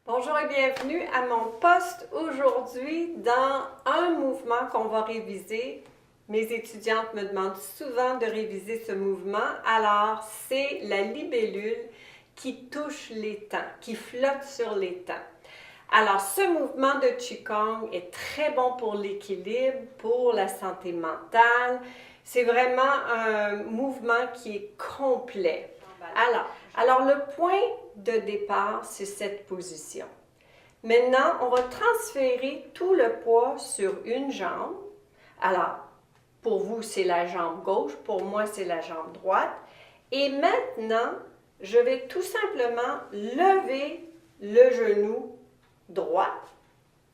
Bonjour et bienvenue à mon poste aujourd'hui dans un mouvement qu'on va réviser. Mes étudiantes me demandent souvent de réviser ce mouvement. Alors, c'est la libellule qui touche l'étang, qui flotte sur l'étang. Alors, ce mouvement de Qigong est très bon pour l'équilibre, pour la santé mentale. C'est vraiment un mouvement qui est complet. Alors, le point de départ, c'est cette position. Maintenant, on va transférer tout le poids sur une jambe. Alors, pour vous, c'est la jambe gauche, pour moi, c'est la jambe droite. Et maintenant, je vais tout simplement lever le genou droit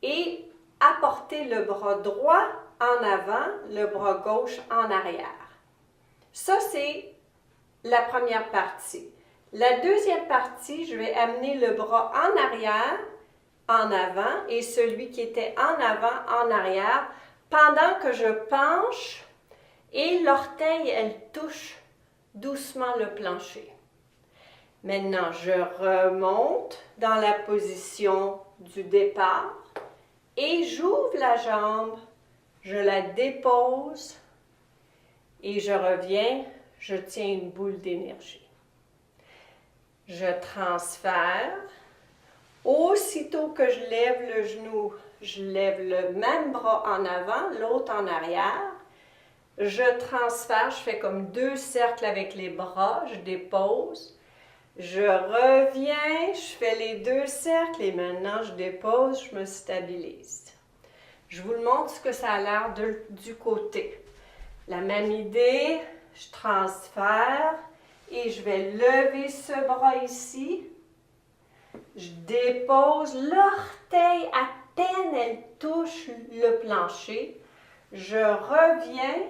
et apporter le bras droit en avant, le bras gauche en arrière. Ça, c'est la première partie. La deuxième partie, je vais amener le bras en arrière, en avant, et celui qui était en avant, en arrière, pendant que je penche et l'orteil, elle touche doucement le plancher. Maintenant, je remonte dans la position du départ et j'ouvre la jambe, je la dépose et je reviens, je tiens une boule d'énergie. Je transfère. Aussitôt que je lève le genou, je lève le même bras en avant, l'autre en arrière. Je transfère, je fais comme deux cercles avec les bras, je dépose. Je reviens, je fais les deux cercles et maintenant je dépose, je me stabilise. Je vous le montre ce que ça a l'air du côté. La même idée, je transfère et je vais lever ce bras ici. Je dépose l'orteil, à peine elle touche le plancher. Je reviens,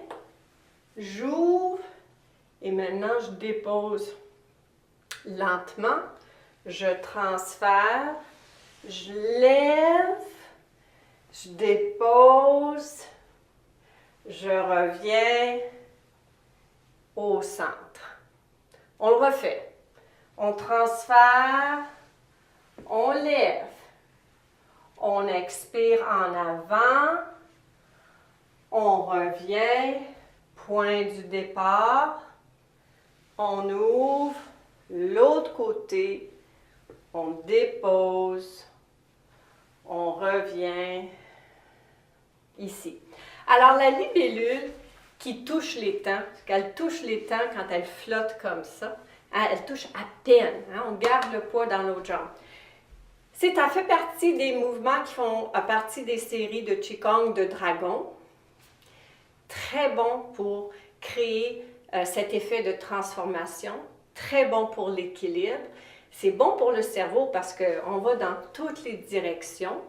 j'ouvre et maintenant je dépose lentement. Je transfère, je lève, je dépose, je reviens au centre. On le refait. On transfère, on lève, on expire en avant, on revient, point du départ, on ouvre, l'autre côté, on dépose, on revient ici. Alors la libellule qui touche l'étang, qu'elle touche l'étang quand elle flotte comme ça, hein, elle touche à peine, hein, on garde le poids dans l'autre jambe. Ça fait partie des mouvements qui font partie des séries de Qigong de dragon. Très bon pour créer cet effet de transformation. Très bon pour l'équilibre. C'est bon pour le cerveau parce qu'on va dans toutes les directions.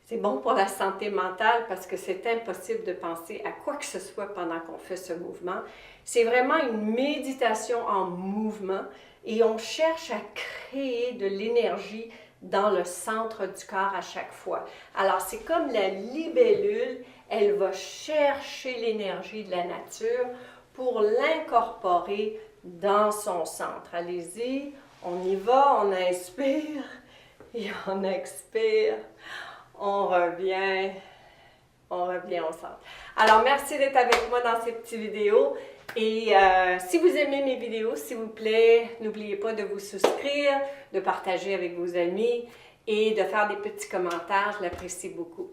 C'est bon pour la santé mentale parce que c'est impossible de penser à quoi que ce soit pendant qu'on fait ce mouvement. C'est vraiment une méditation en mouvement et on cherche à créer de l'énergie dans le centre du corps à chaque fois. Alors, c'est comme la libellule, elle va chercher l'énergie de la nature pour l'incorporer dans son centre. Allez-y, on y va, on inspire et on expire. On revient au centre. Alors, merci d'être avec moi dans ces petites vidéos. Et si vous aimez mes vidéos, s'il vous plaît, n'oubliez pas de vous souscrire, de partager avec vos amis et de faire des petits commentaires. Je l'apprécie beaucoup.